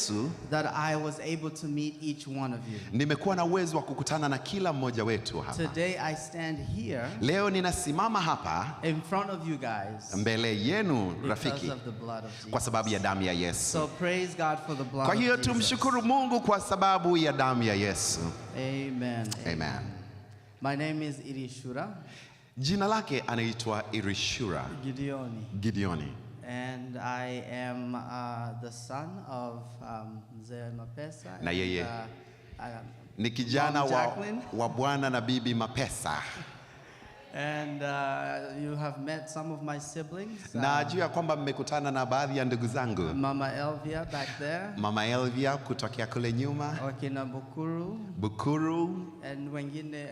Yesu that I was able to meet each one of you. nimekuwa na uwezo wa kukutana na kila mmoja wetu hapa. Today I stand here Leo ninasimama hapa in front of you guys mbele yenu because rafiki of the blood of Jesus. kwa sababu ya damu ya Yesu. So praise God for the blood Kwa of hiyo Jesus. tumshukuru Mungu kwa sababu ya damu ya Yesu. Amen. Amen. My name is Irishura Jina lake anaitwa Irishura Gideoni. and I am the son of Mzee Mapesa Na yeye and, ni kijana Mom Jacqueline. wa bwana na bibi Mapesa. And you have met some of my siblings. Najua kwamba mmekutana na baadhi ya ndugu zangu. Mama Elvia back there. Mama Elvia kutokea kule nyuma. Wakina Bukuru. And wengine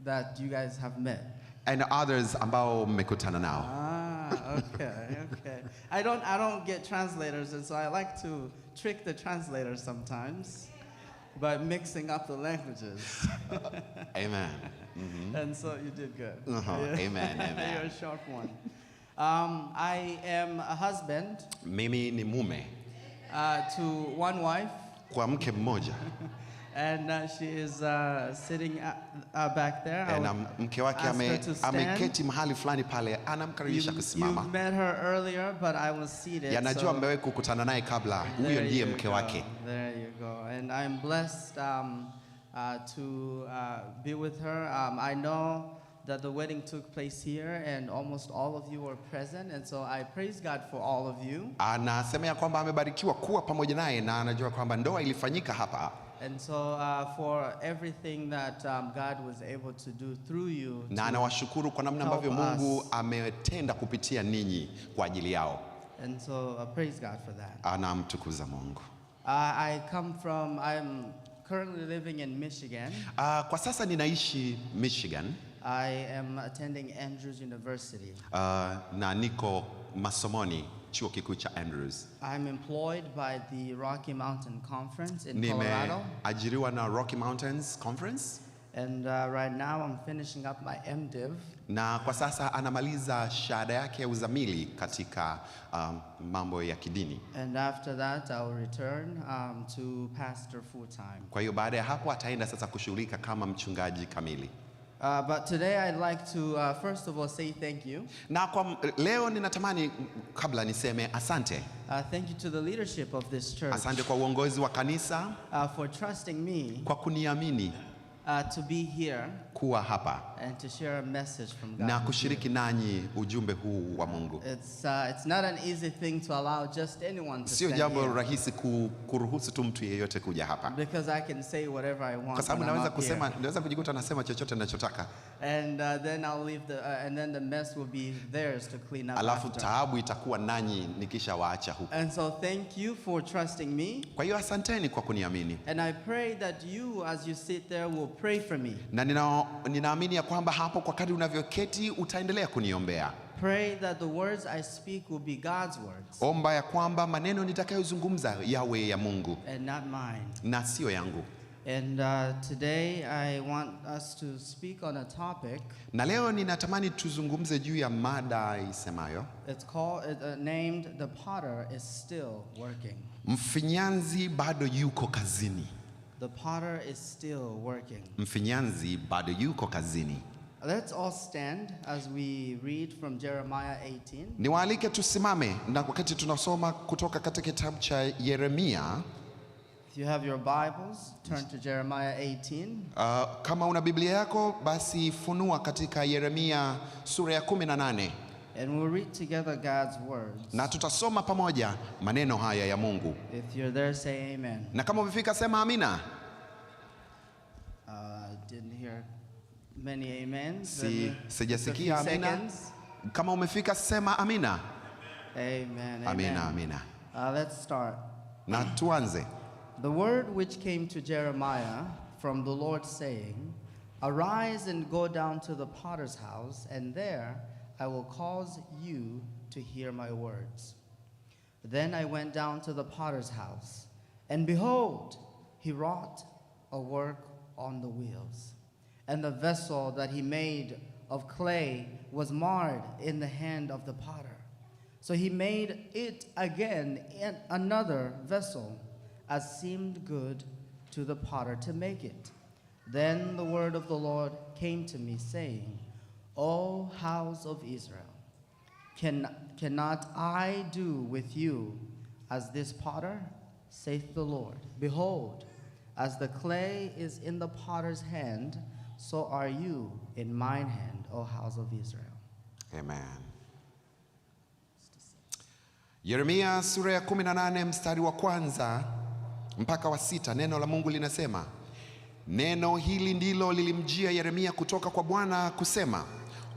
that you guys have met. And others ambao mmekutana nao. Okay. I don't get translators, and so I like to trick the translators sometimes by mixing up the languages. Amen. And so you did good. Amen. You're a sharp one. I am a husband Mimi ni mume to one wife. kwa mke mmoja. And she is sitting back there. Na mke wake ameketi mahali fulani pale, anamkaribisha kusimama. You've met her earlier, but I was seated. Najua mmewahi kukutana naye kabla. Huyo ndiye mke wake. There you go. And I'm blessed to be with her. I know that the wedding took place here and almost all of you were present, and so I praise God for all of you. Anasema ya kwamba amebarikiwa kuwa pamoja naye na anajua kwamba ndoa ilifanyika hapa. And so for everything that God was able to do through you. Na anawashukuru kwa namna ambavyo Mungu ametenda kupitia ninyi kwa ajili yao. And so praise God for that. Anamtukuza Mungu. I'm currently living in Michigan. Kwa sasa ninaishi Michigan. I am attending Andrews University. Na niko masomoni chuo kikuu cha Andrews. I'm employed by the Rocky Mountain Conference in Colorado. Nimeajiriwa na Rocky Mountains Conference. And right now I'm finishing up my MDiv. Na kwa sasa anamaliza shahada yake ya uzamili katika mambo ya kidini. And after that I will return to pastor full time. Kwa hiyo baada ya hapo ataenda sasa kushughulika kama mchungaji kamili. But today I'd like to first of all say thank you. Na kwa leo ninatamani kabla niseme asante. Thank you to the leadership of this church. Asante kwa uongozi wa kanisa. For trusting me. Kwa kuniamini. To be here kuwa hapa and to share a message from God na kushiriki nanyi ujumbe huu wa Mungu. It's not an easy thing to allow just anyone to sio jambo rahisi kuruhusu tu mtu yeyote kuja hapa, because I can say whatever I want, kwa sababu naweza kujikuta nasema chochote ninachotaka, and then I'll leave and then the mess will be theirs to clean up alafu after. taabu itakuwa nanyi nikisha waacha huko. And so thank you for trusting me. Kwa hiyo asanteni kwa kuniamini. And I pray that you as you sit there will pray for me. Na ninaamini ya kwamba hapo kwa kadri unavyoketi utaendelea kuniombea. Pray that the words I speak will be God's words. Omba ya kwamba maneno nitakayozungumza yawe ya Mungu and not mine. Na sio yangu. And today I want us to speak on a topic. Na leo ninatamani tuzungumze juu ya mada isemayo. It's named "The Potter is Still Working." Mfinyanzi bado yuko kazini. The potter is still working. Mfinyanzi bado yuko kazini. Let's all stand as we read from Jeremiah 18. Niwaalike tusimame na wakati tunasoma kutoka katika kitabu cha Yeremia. If you have your Bibles, turn to Jeremiah 18. Kama una Biblia yako basi funua katika Yeremia sura ya 18. And we'll read together God's words. Na tutasoma pamoja maneno haya ya Mungu. If you're there, say amen. Na kama umefika sema amina. Didn't hear many amens. Sijasikia amina. Kama umefika sema amina. Amen. Amina, amina. Let's start. Na tuanze. The word which came to Jeremiah from the Lord saying, "Arise and go down to the potter's house, and there I will cause you to hear my words." Then I went down to the potter's house, and behold, he wrought a work on the wheels. And the vessel that he made of clay was marred in the hand of the potter. So he made it again in another vessel as seemed good to the potter to make it. Then the word of the Lord came to me, saying, O house of Israel, cannot I do with you as this potter? Saith the Lord. Behold, as the clay is in the potter's hand, so are you in mine hand, O house of Israel. Amen. Yeremia sura ya 18 mstari wa kwanza mpaka wa 6, neno la Mungu linasema, neno hili ndilo lilimjia Yeremia kutoka kwa Bwana kusema,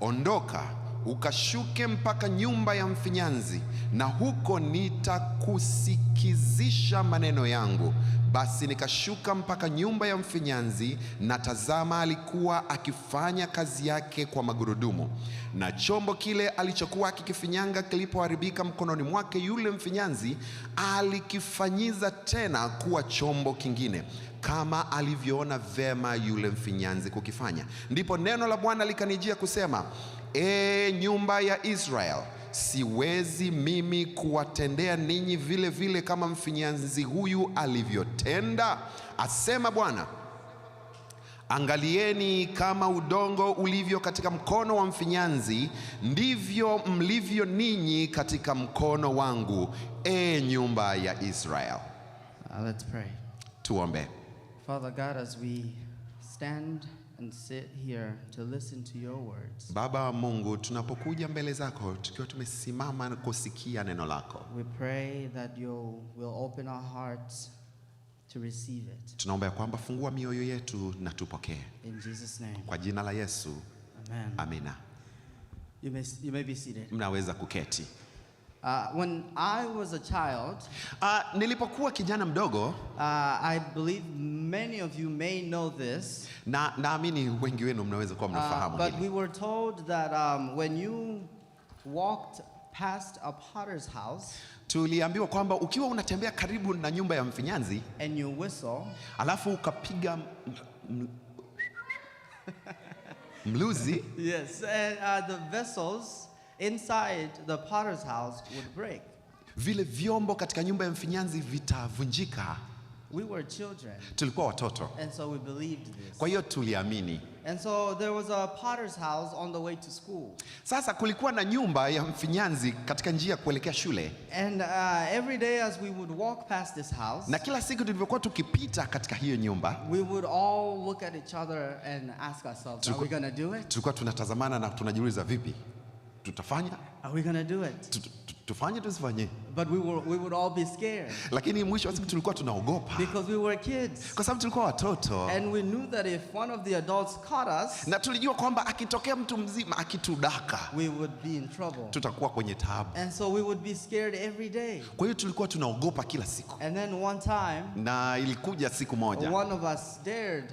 ondoka ukashuke mpaka nyumba ya mfinyanzi, na huko nitakusikizisha maneno yangu. Basi nikashuka mpaka nyumba ya mfinyanzi, na tazama, alikuwa akifanya kazi yake kwa magurudumu, na chombo kile alichokuwa akikifinyanga kilipoharibika mkononi mwake yule mfinyanzi, alikifanyiza tena kuwa chombo kingine, kama alivyoona vema yule mfinyanzi kukifanya. Ndipo neno la Bwana likanijia kusema, nyumba ya Israel, siwezi mimi kuwatendea ninyi vile vile kama mfinyanzi huyu alivyotenda? Asema Bwana. Angalieni, kama udongo ulivyo katika mkono wa mfinyanzi, ndivyo mlivyo ninyi katika mkono wangu, nyumba ya Israel. Let's pray. Tuombe. Father God, as we stand and sit here to listen to your words, Baba Mungu, tunapokuja mbele zako tukiwa tumesimama na kusikia neno lako, we pray that you will open our hearts to receive it. tunaomba ya kwamba fungua mioyo yetu na tupokee. In Jesus' name. Kwa jina la Yesu. Amen. Amina. You may be seated. Mnaweza kuketi. When I was a child, nilipokuwa kijana mdogo, I believe many of you may know this, na naamini wengi wenu mnaweza kuwa mnafahamu but hili. we were told that when you walked past a potter's house, Tuliambiwa kwamba ukiwa unatembea karibu na nyumba ya mfinyanzi, and you whistle, alafu ukapiga mluzi, yes, and the vessels inside the potter's house would break. vile vyombo katika nyumba ya mfinyanzi vitavunjika. We were children, Tulikuwa watoto, and so we believed this. kwa hiyo tuliamini. And so there was a potter's house on the way to school. Sasa kulikuwa na nyumba ya mfinyanzi katika njia kuelekea shule. And every day as we would walk past this house, Na kila siku tulivyokuwa tukipita katika hiyo nyumba, we would all look at each other and ask ourselves, are we going to do it? tulikuwa tunatazamana na tunajiuliza, vipi tutafanya? Are we going to do it? Tufanye tusifanye? But we would all be scared Lakini mwisho wa siku tulikuwa tunaogopa, because we were kids. kwa sababu tulikuwa watoto. And we knew that if one of the adults caught us, Na tulijua kwamba akitokea mtu mzima akitudaka, we would be in trouble. tutakuwa kwenye taabu. And so we would be scared every day. Kwa hiyo tulikuwa tunaogopa kila siku. And then one time, Na ilikuja siku moja, one of us dared,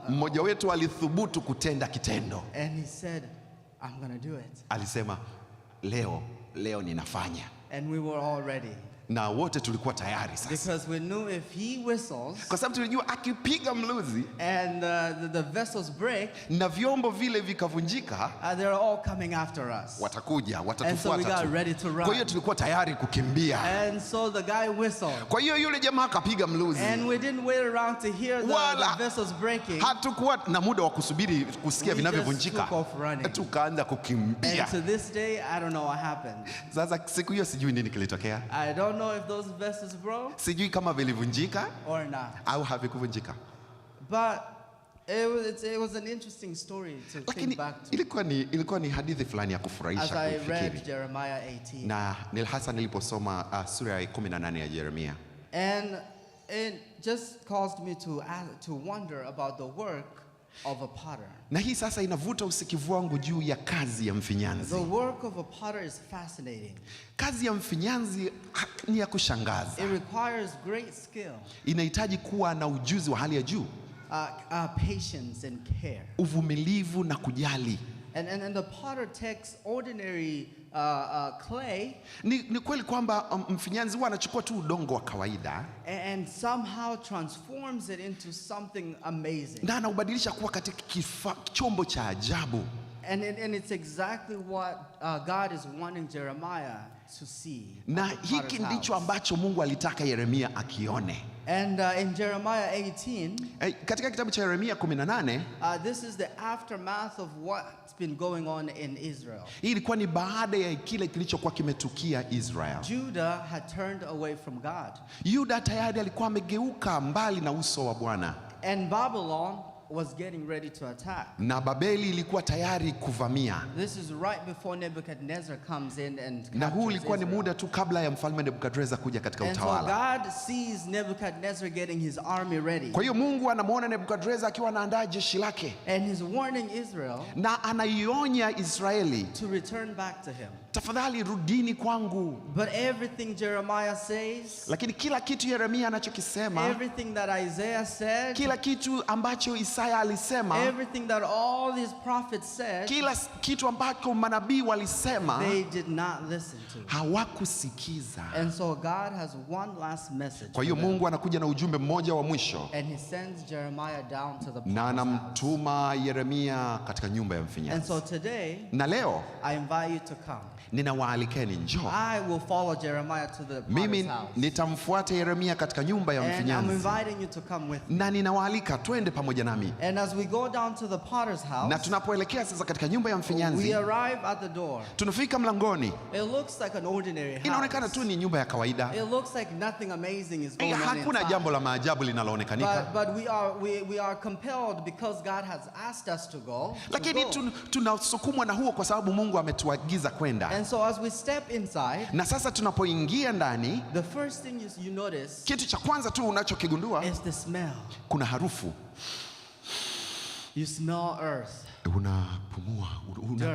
mmoja wetu alithubutu kutenda kitendo. and he said, I'm going to do it. Alisema, leo ninafanya. And we were all ready. Na wote tulikuwa tayari sasa, Because we knew if he whistles kwa sababu tulijua akipiga mluzi and the vessels break, na vyombo vile vikavunjika, they're all coming after us. watakuja, And so we watatufuata got tu. ready to Kwa hiyo run. tulikuwa tayari kukimbia. And so the guy whistled. Kwa hiyo yule jamaa akapiga mluzi, And we didn't wait around to hear the Wala vessels breaking. hatukuwa na muda wa kusubiri kusikia We vinavyovunjika. just took off running. Tukaanza kukimbia. And to this day, I don't know what happened. Sasa siku hiyo sijui nini kilitokea, I don't know if those vessels broke sijui kama vilivunjika or not. au havikuvunjika, But it was an interesting story to lakini think back to. ilikuwa ni hadithi fulani ya As kufurahisha I read kufikiri, Jeremiah 18. na hasa niliposoma sura ya 18 ya Yeremia. And it just caused me to wonder about the work of a potter. Na hii sasa inavuta usikivu wangu juu ya kazi ya mfinyanzi. The work of a potter is fascinating. Kazi ya mfinyanzi ni ya kushangaza. It requires great skill, Inahitaji kuwa na ujuzi wa hali ya juu, patience and care. uvumilivu na kujali. And the potter takes ordinary clay Ni kweli kwamba mfinyanzi huwa anachukua tu udongo wa kawaida and somehow transforms it into something amazing. na anaubadilisha kuwa katika chombo cha ajabu. And it's exactly what God is wanting Jeremiah to see. Na hiki ndicho ambacho Mungu alitaka Yeremia akione. And in Jeremiah 18, katika kitabu cha Yeremia 18, this is the aftermath of what's been going on in Israel. Hii ilikuwa ni baada ya kile kilichokuwa kimetukia Israel. Judah had turned away from God. Yuda tayari alikuwa amegeuka mbali na uso wa Bwana. And Babylon was getting ready to attack. Na Babeli ilikuwa tayari kuvamia. This is right before Nebuchadnezzar comes in and na huu ulikuwa ni muda tu kabla ya mfalme Nebukadreza kuja katika utawala. And so God sees Nebuchadnezzar getting his army ready. Kwa hiyo Mungu anamuona Nebukadreza akiwa anaandaa jeshi lake. And he's warning Israel, na anaionya Israeli, to return back to him. Tafadhali rudini kwangu. But everything Jeremiah says, lakini kila kitu Yeremia anachokisema, everything that Isaiah said, kila kitu ambacho Isaya alisema, everything that all these prophets said, kila kitu ambacho manabii walisema, they did not listen to. Hawakusikiza. And so God has one last message. Kwa hiyo Mungu anakuja na ujumbe mmoja wa mwisho. And he sends Jeremiah down to the na anamtuma Yeremia katika nyumba ya mfinyanzi. And so today, na leo I invite you to come. Ninawaalikeni njoo. I will follow Jeremiah to the Mimi house. Nitamfuata Yeremia katika nyumba ya mfinyanzi. And I'm inviting you to come with me. Na ninawaalika twende pamoja nami. And as we go down to the potter's house, na tunapoelekea sasa katika nyumba ya mfinyanzi, we arrive at the door. Tunafika mlangoni. It looks like an ordinary house. Inaonekana tu ni nyumba ya kawaida. It looks like nothing amazing is going on inside. Hakuna jambo la maajabu linaloonekanika. But we are compelled because God has asked us to go. Lakini tunasukumwa na huo kwa sababu Mungu ametuagiza kwenda. And so as we step inside, na sasa tunapoingia ndani, the first thing you notice, kitu cha kwanza tu unachokigundua, is the smell. Kuna harufu. You smell earth. Unapumua,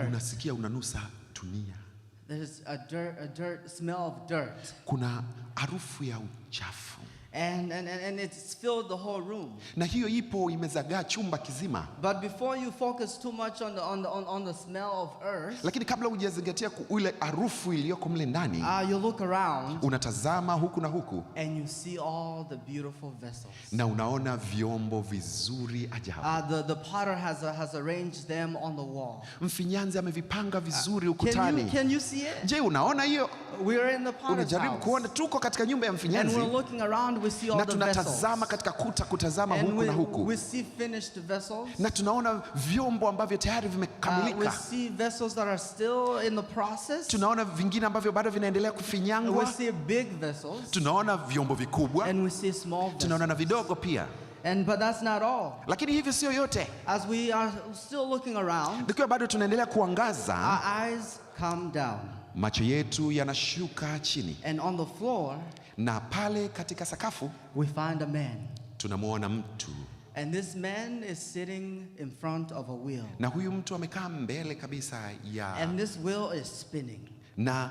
unasikia, unanusa dunia. There's a dirt smell of dirt. Kuna harufu ya uchafu. And it's filled the whole room. Na hiyo ipo imezagaa chumba kizima. But before you focus too much on the smell of earth, lakini kabla hujazingatia ile harufu iliyoko mle ndani, you look around, unatazama huku na huku, and you see all the beautiful vessels. Na unaona vyombo vizuri ajabu. The potter has arranged them on the wall. Mfinyanzi amevipanga vizuri ukutani. Can you see it? Je, unaona hiyo? We are in the potter's unajaribu house. kuona, tuko katika nyumba ya mfinyanzi. And we're looking around, we see all the vessels. Na tunatazama katika kuta, kutazama huku na huku. We see finished vessels. Na tunaona vyombo ambavyo tayari vimekamilika. We see vessels that are still in the process. Tunaona vingine ambavyo bado vinaendelea kufinyangwa. We see big vessels. Tunaona vyombo vikubwa. And we see small vessels. Tunaona na vidogo pia. But that's not all. Lakini hivyo sio yote. As we are still looking around, tukiwa bado tunaendelea kuangaza, our eyes come down. Macho yetu yanashuka chini. And on the floor, na pale katika sakafu, we find a man. Tunamuona mtu. And this man is sitting in front of a wheel. Na huyu mtu amekaa mbele kabisa ya. And this wheel is spinning. Na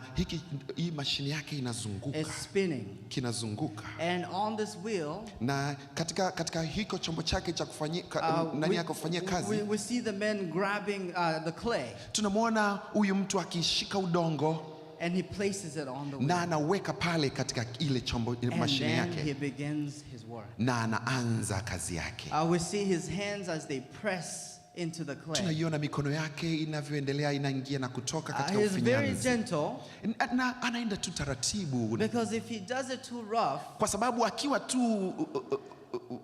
hii mashine yake inazunguka. It's spinning. Kinazunguka. And on this wheel, na katika hiko chombo chake cha kufanyia nani akafanyia kazi, we see the man grabbing the clay. Tunamuona huyu mtu akishika udongo. And he places it on the wheel. Na anaweka pale katika ile chombo, mashine yake. And then he begins his work. Na anaanza kazi yake. We see his hands as they press into the clay. Tunaiona mikono yake inavyoendelea, inaingia na kutoka katika ufinyanzi. He's very gentle. Na anaenda tu taratibu. Because if he does it too rough, kwa sababu akiwa tu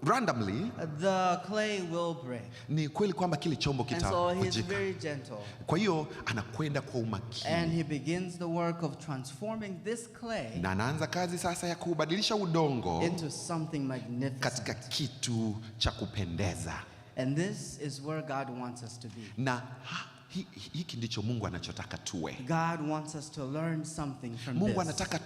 randomly, the clay will break. Ni kweli kwamba kile chombo kitavunjika. And so he's very gentle. Kwa hiyo anakwenda kwa umakini. And he begins the work of transforming this clay. Na anaanza kazi sasa ya kubadilisha udongo into something magnificent. Katika kitu cha kupendeza. And this is where God wants us to be. Na hiki ndicho Mungu anachotaka tuwe. God wants us to learn something from Mungu this. anataka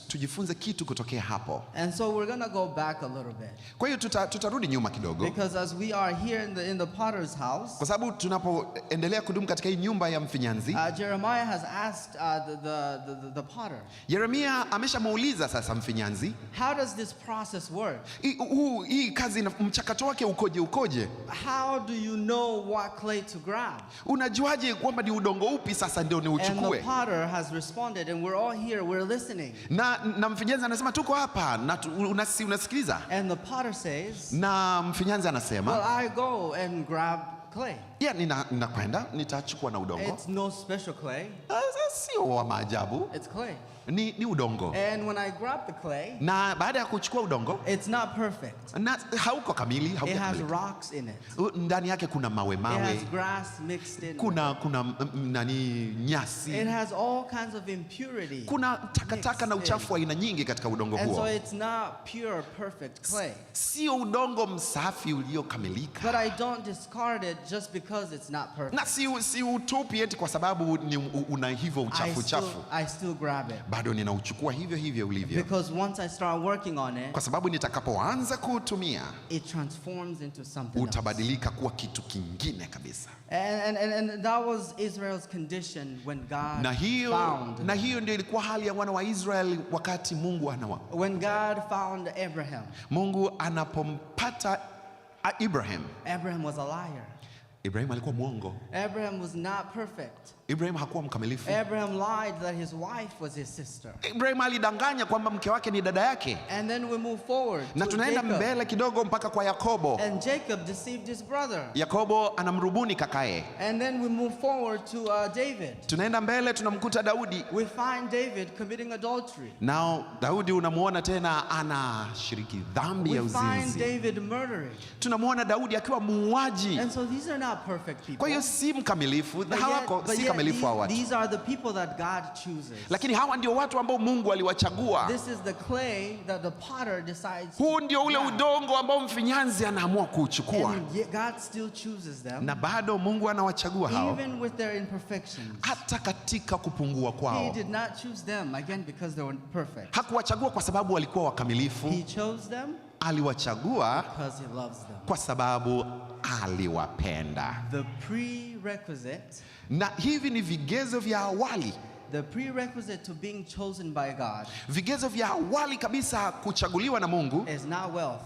tujifunze kitu kutokea hapo. And so we're going to go back a little bit. Kwa hiyo tutarudi nyuma kidogo. Because as we are here in the potter's house, kwa sababu tunapoendelea kudumu katika hii nyumba ya mfinyanzi, Jeremiah has asked the potter. Yeremia ameshamuuliza sasa mfinyanzi, how does this process work? Hii kazi mchakato wake ukoje? How do you know what clay to grab? Unajuaje kwamba ni udongo upi sasa ndio ni uchukue? And the potter has responded, and we're all here, we're listening. Na mfinyanzi anasema tuko hapa na unasikiliza. And the potter says, na mfinyanzi anasema, well, I go and grab clay. Ninakwenda nitachukua na udongo. It's no special clay. sio wa maajabu, It's clay. ni udongo. And when I grab the clay, Na baada ya kuchukua udongo, it's not perfect. na hauko kamili, It hauko has kamili. rocks in it. Ndani yake kuna mawe It mawe, has grass mixed in. kuna nyasi, It has all kinds of impurity. kuna takataka na mixed in. uchafu wa aina nyingi katika udongo And so huo. it's not pure, perfect clay. Sio udongo msafi uliokamilika. But I don't discard it just because it's not perfect. Na si utupi eti kwa sababu una hivyo uchafu. I still grab it. Bado ninauchukua hivyo hivyo ulivyo. Because once I start working on it, Kwa sababu nitakapoanza kuutumia, it transforms into something else. utabadilika kuwa kitu kingine kabisa. And that was Israel's condition when God found. Na hiyo ndio ilikuwa hali ya wana wa Israeli wakati When God found Abraham. Mungu anapompata Abraham. Abraham was a liar. Ibrahim alikuwa mwongo. Abraham was not perfect. Ibrahim hakuwa mkamilifu. Abraham lied that his wife was his sister. Ibrahim alidanganya kwamba mke wake ni dada yake. And then we move forward Na to tunaenda Jacob. mbele kidogo mpaka kwa Yakobo. And Jacob deceived his brother. Yakobo anamrubuni kakaye. And then we move forward to David. Tunaenda mbele tunamkuta Daudi. We find David committing adultery. Nao Daudi unamuona tena anashiriki dhambi ya We find uzinzi. David murdering. Tunamuona Daudi akiwa muuaji. And so these are not perfect people. Kwa hiyo si mkamilifu, But hawako si yet kamilifu hawa watu. these are the people that God chooses. Lakini hawa ndio watu ambao Mungu aliwachagua. This is the clay that the potter decides. Huu ndio ule grab. udongo ambao mfinyanzi anaamua kuuchukua. And yet God still chooses them. Na bado Mungu anawachagua hao. Even with their imperfections. Hata katika kupungua He kwao. did not choose them again because they were perfect. Hakuwachagua kwa sababu walikuwa wakamilifu. He chose them Aliwachagua because he loves them. kwa sababu aliwapenda. The prerequisite, Na hivi ni vigezo vya awali. the prerequisite to being chosen by God Vigezo vya awali kabisa kuchaguliwa na Mungu is not wealth.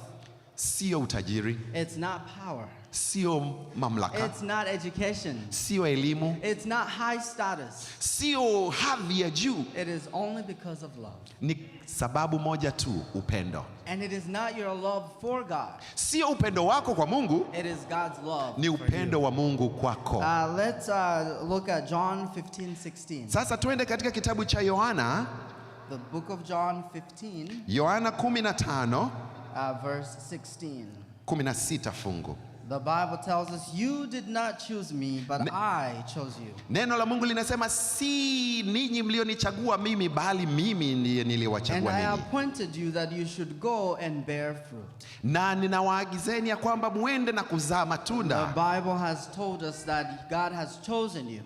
sio utajiri, It's not power. sio mamlaka, It's not education. sio elimu, It's not high status. sio hadhi ya juu. It is only because of love. Ni sababu moja tu, upendo. And it is not your love for God. Sio upendo wako kwa Mungu, It is God's love ni for upendo you. wa Mungu kwako. Let's look at John 15:16. Sasa tuende katika kitabu cha Yohana, The book of John 15, Yohana 15, verse 16. 16 fungu. The Bible tells us, you did not choose me, but I chose you. Neno la Mungu linasema si ninyi mlionichagua mimi bali mimi ndiye And niliwachagua I ninyi. appointed you that you should go and bear fruit. Na ninawaagizeni ya kwamba muende na kuzaa The matunda. Bible has told us that God has chosen you.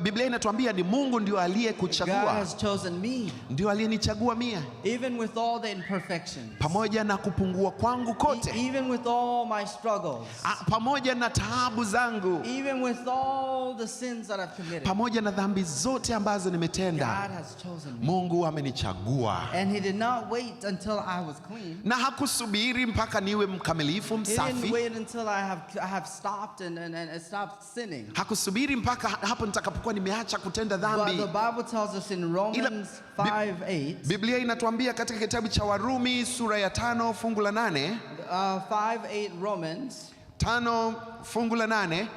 Biblia inatuambia ni Mungu ndio God aliyekuchagua, has chosen me, ndio aliyenichagua mia, even with all the imperfections, pamoja na kupungua kwangu kote, even with all my struggles, pamoja na taabu zangu, even with all the sins that I've committed. pamoja na dhambi zote ambazo God nimetenda. has chosen me. Mungu amenichagua, And he did not wait until I was clean. na hakusubiri mpaka niwe mkamilifu He didn't msafi. wait until I have stopped and stopped sinning. Hakusubiri mpaka hapo nitakapokuwa nimeacha kutenda But dhambi. the Bible tells us in Romans 5:8, Biblia inatuambia katika kitabu cha Warumi sura ya 5 fungu la 8, 5:8 Romans, 5 fungu la 8,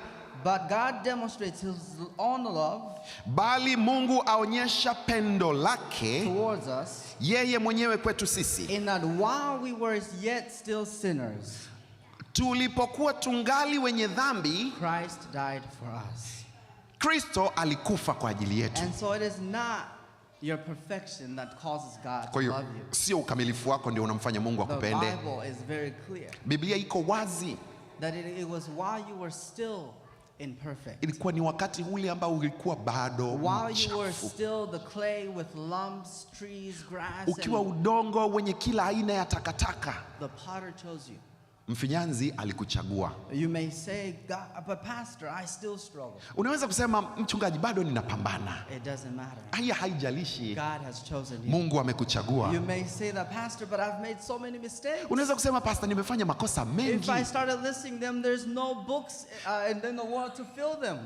but God demonstrates his own love bali Mungu aonyesha pendo lake towards us yeye mwenyewe kwetu sisi, in that while we were yet still sinners, tulipokuwa tungali wenye dhambi, Christ died for us. Kristo alikufa kwa ajili yetu. And so it is not your perfection that causes God to Kwa hiyo love you. sio ukamilifu wako ndio unamfanya Mungu The akupende. Bible is very clear Biblia iko wazi, that it was while you were still imperfect, ilikuwa ni wakati ule ambao ulikuwa bado while you were mchafu, still the clay with lumps, trees, grass, ukiwa and udongo wenye kila aina ya takataka. the potter chose you. Mfinyanzi alikuchagua. You may say, God, but pastor, I still struggle. Unaweza kusema mchungaji, bado ninapambana. It doesn't matter. Haya haijalishi, God has chosen you. Mungu amekuchagua. You may say that, pastor, but I've made so many mistakes. Unaweza kusema pastor, nimefanya makosa If mengi. I started listing them, there's no books in the world to fill them.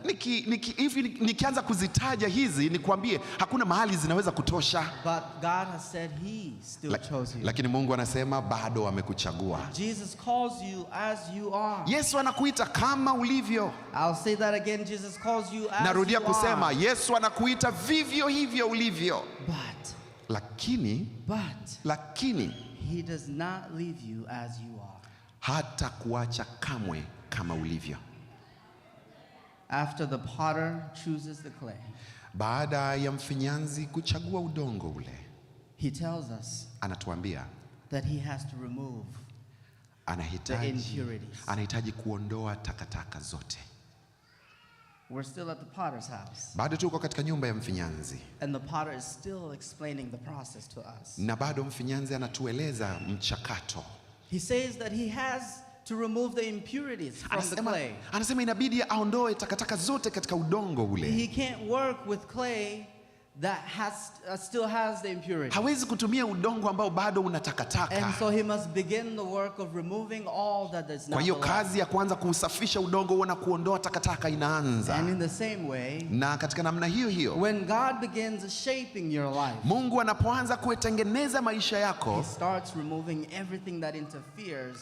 Nikianza kuzitaja hizi nikwambie hakuna mahali zinaweza kutosha. But God has said he still chose you. Lakini Mungu anasema bado amekuchagua. Jesus calls calls you as you are. Yesu anakuita kama ulivyo. I'll say that again. Jesus calls you as Narudia you kusema, are. Yesu anakuita vivyo hivyo ulivyo. Lakini he does not leave you as you are. hata kuacha kamwe kama ulivyo. After the potter chooses the clay, Baada ya mfinyanzi kuchagua udongo ule, he tells us anatuambia that he has to remove the impurities. anahitaji kuondoa takataka zote. We're still at the potter's house. Bado tuko katika nyumba ya mfinyanzi. And the potter is still explaining the process to us. Na bado mfinyanzi anatueleza mchakato. He says that he has to remove the impurities from the clay. Anasema inabidi aondoe takataka zote katika udongo ule. He can't work with clay that still has the impurities. Hawezi kutumia udongo ambao bado una takataka. And so he must begin the work of removing all that does not belong. Kwa hiyo kazi ya kwanza kusafisha udongo huo na kuondoa takataka inaanza. And in the same way, na katika namna hiyo hiyo, when God begins shaping your life, Mungu anapoanza kutengeneza maisha yako, he starts removing everything that interferes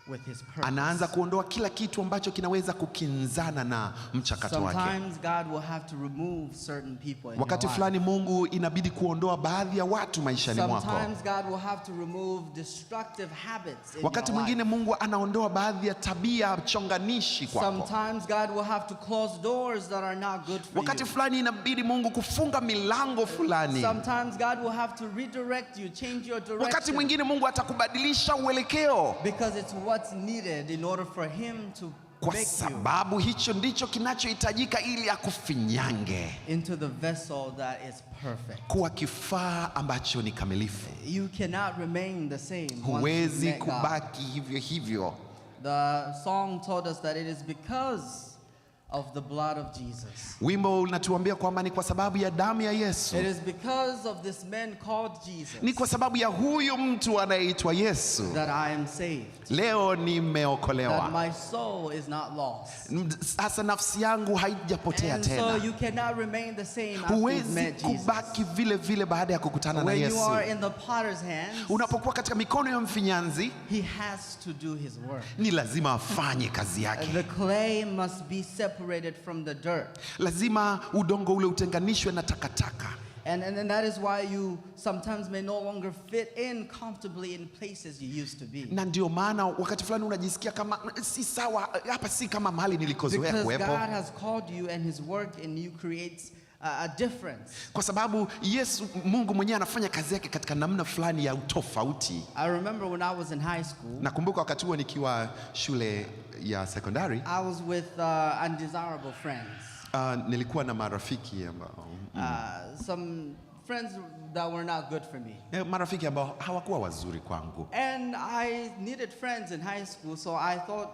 with his purpose. Anaanza kuondoa kila kitu ambacho kinaweza kukinzana na mchakato wake. Sometimes God will have to remove certain people in Wakati fulani Mungu inabidi kuondoa baadhi ya watu maishani mwako. Sometimes God will have to remove destructive habits in Wakati mwingine Mungu anaondoa baadhi ya tabia chonganishi kwako. Sometimes God will have to close doors that are not good for Wakati you. fulani inabidi Mungu kufunga milango fulani. Sometimes God will have to redirect you, change your direction. Wakati mwingine Mungu atakubadilisha uelekeo. Because it's what's needed in order for him to kwa sababu hicho ndicho kinachohitajika ili akufinyange into the vessel that is perfect. Kuwa kifaa ambacho ni kamilifu. You cannot remain the same. Huwezi kubaki hivyo hivyo. The song told us that it is because of the blood of Jesus. Wimbo unatuambia kwamba ni kwa sababu ya damu ya Yesu. It is because of this man called Jesus. Ni kwa sababu ya huyu mtu anayeitwa Yesu. That I am saved. Leo nimeokolewa. That my soul is not lost. Sasa nafsi yangu haijapotea tena. So you cannot remain the same after you've met Jesus. Kubaki vile vile baada ya kukutana na Yesu. When you are in the potter's hands, unapokuwa katika mikono ya mfinyanzi, he has to do his work. Ni lazima afanye kazi yake. The clay must be separated from the dirt. Lazima udongo ule utenganishwe na takataka. And that is why you sometimes may no longer fit in comfortably in places you used to be. Na ndio maana wakati fulani unajisikia kama si sawa, hapa si kama mahali nilikozoea kuwepo. Because God has called you and his work in you creates a difference. Kwa sababu Mungu mwenyewe anafanya kazi yake katika namna fulani ya utofauti. I remember when I was in high school. Nakumbuka wakati huo nikiwa shule ya secondary. I was with undesirable friends. Nilikuwa na marafiki ambao some friends that were not good for me. Marafiki ambao hawakuwa wazuri kwangu. And I needed friends in high school, so I thought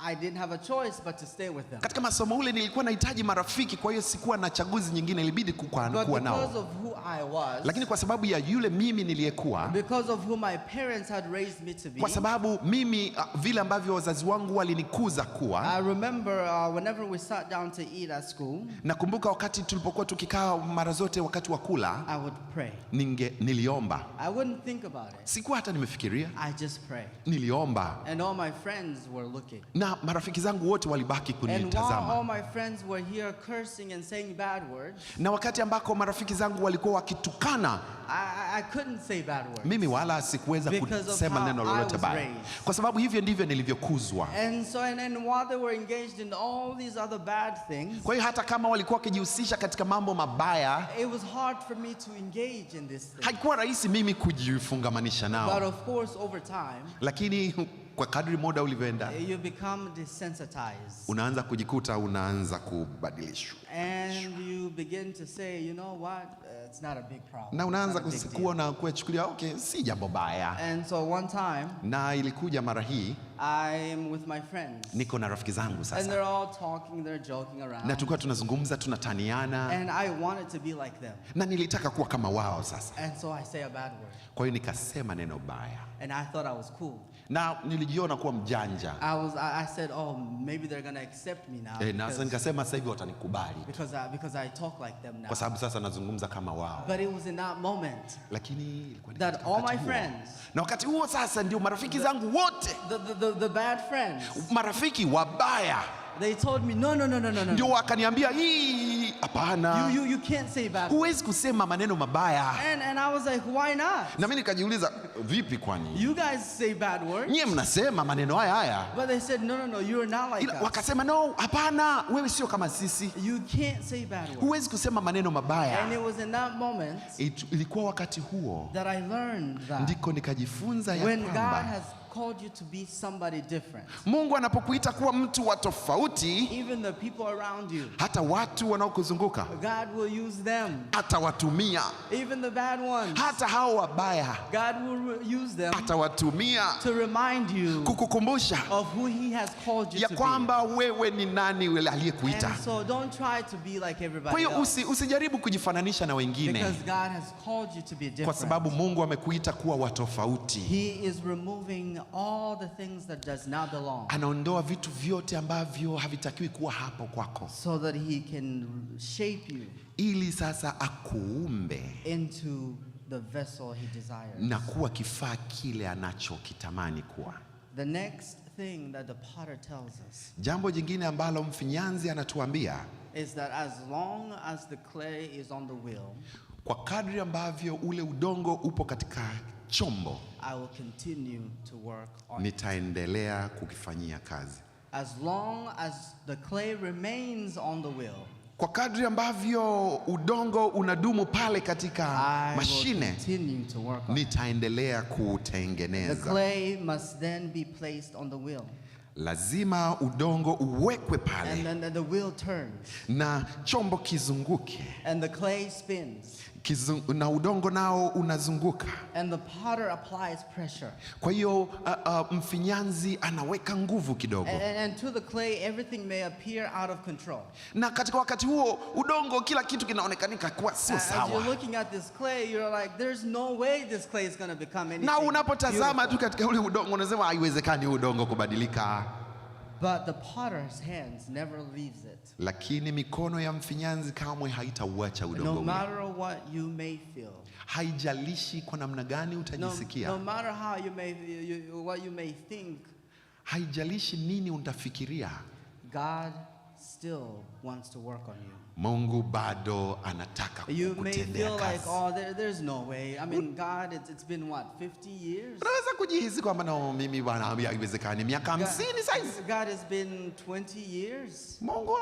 I didn't have a choice but to stay with them. Katika masomo ule nilikuwa nahitaji marafiki, kwa hiyo sikuwa na chaguzi nyingine, ilibidi kuwa nao. Because of who I was, lakini kwa sababu ya yule mimi niliyekuwa, because of who my parents had raised me to be, kwa sababu mimi vile ambavyo wazazi wangu walinikuza kuwa, I remember whenever we sat down to eat at school, nakumbuka wakati tulipokuwa tukikaa mara zote wakati wa kula, I would pray. Niliomba. I wouldn't think about it. Sikuwa hata nimefikiria. I just pray. Niliomba. And all my friends were looking. Na marafiki zangu wote walibaki kunitazama. And while all my friends were here cursing and saying bad words, na wakati ambako marafiki zangu walikuwa wakitukana, I couldn't say bad words. Mimi wala sikuweza kusema neno lolote baya. Kwa sababu hivyo ndivyo nilivyokuzwa. And so and while they were engaged in all these other bad things, kwa hiyo hata kama walikuwa wakijihusisha katika mambo mabaya, it was hard for me to engage in this thing. Haikuwa rahisi mimi kujifungamanisha nao. But of course over time, lakini kwa kadri muda ulivyoenda, you become desensitized. Unaanza kujikuta unaanza kubadilishwa. And you begin to say, you know what, it's not a big problem. Na unaanza kuona kuchukulia okay, si jambo baya. And so one time, na ilikuja mara hii, I'm with my friends. Niko na rafiki zangu sasa. And they're all talking, they're joking around. Na tulikuwa tunazungumza, tunataniana. And I wanted to be like them. Na nilitaka kuwa kama wao sasa. And so I say a bad word. Kwa hiyo nikasema neno baya. And I thought I was cool. Na nilijiona kuwa mjanja. I said, oh, maybe they're going to accept me now. Na nikasema sasa hivi watanikubali. Because I talk like them now. Kwa sababu sasa nazungumza kama wao. But it was in that moment Lakini ilikuwa ni that all my friends, na wakati huo sasa ndio marafiki zangu wote, the bad friends, marafiki wabaya, they told me no. ndio wakaniambia hii hapana. You can't say bad. Huwezi kusema maneno mabaya. And I was like, why not? Na mimi nikajiuliza vipi kwani? You guys say bad words. Nyie mnasema maneno haya. But they said no, you're not like us. Wakasema no, hapana, wewe sio kama sisi. You can't say bad words. Huwezi kusema maneno mabaya. And it was in that moment ilikuwa wakati huo that I learned that ndiko nikajifunza ya when God kwamba has called you to be somebody different, Mungu anapokuita kuwa mtu wa tofauti, even the people around you, hata watu wanaokuzunguka God will use them. atawatumia. Even the bad ones, Hata hao wabaya God will use them atawatumia to remind you kukukumbusha of who He has called you ya to kwamba wewe ni nani yule be. aliyekuita. And so don't try to be like Kwa everybody hiyo else, usijaribu kujifananisha na wengine, because God has called you to be kwa different. sababu Mungu amekuita kuwa wa tofauti. He is removing all the things that does not belong, Anaondoa vitu vyote ambavyo havitakiwi kuwa hapo kwako, so that He can shape you ili sasa akuumbe into the vessel He desires. na kuwa kifaa kile anachokitamani kuwa. The next thing that the potter tells us Jambo jingine ambalo mfinyanzi anatuambia, is that as long as the clay is on the wheel, kwa kadri ambavyo ule udongo upo katika chombo, I will continue to work on it. nitaendelea kukifanyia kazi. As long as the clay remains on the wheel, Kwa kadri ambavyo udongo unadumu pale katika I will mashine, continue to work on it. nitaendelea The kuutengeneza. clay must then be placed on the wheel, Lazima udongo uwekwe and pale then the wheel turns, na chombo kizunguke, and the clay spins, na udongo nao unazunguka. and the potter applies pressure. Kwa hiyo mfinyanzi anaweka nguvu kidogo, And to the clay, everything may appear out of control. na katika wakati huo udongo, kila kitu kinaonekanika kuwa sio As you're sawa. looking at this clay, you're like, there's no way this clay is going to become anything Na unapotazama tu beautiful. katika ule udongo unasema haiwezekani huu udongo kubadilika. But the potter's hands never leaves it. Lakini mikono ya mfinyanzi kamwe haitauacha udongo No ule. matter what you may feel, Haijalishi kwa namna gani utajisikia, no matter how what you may think, haijalishi nini utafikiria, God still wants to work on you. Mungu bado anataka You may kukutendea feel like, kazi. oh, there's no way. I mean, God, it's been what, 50 years? Unaweza kujihisi kwamba no, mimi bwana haiwezekani, miaka 50 sasa. God has been 20 years. Mungu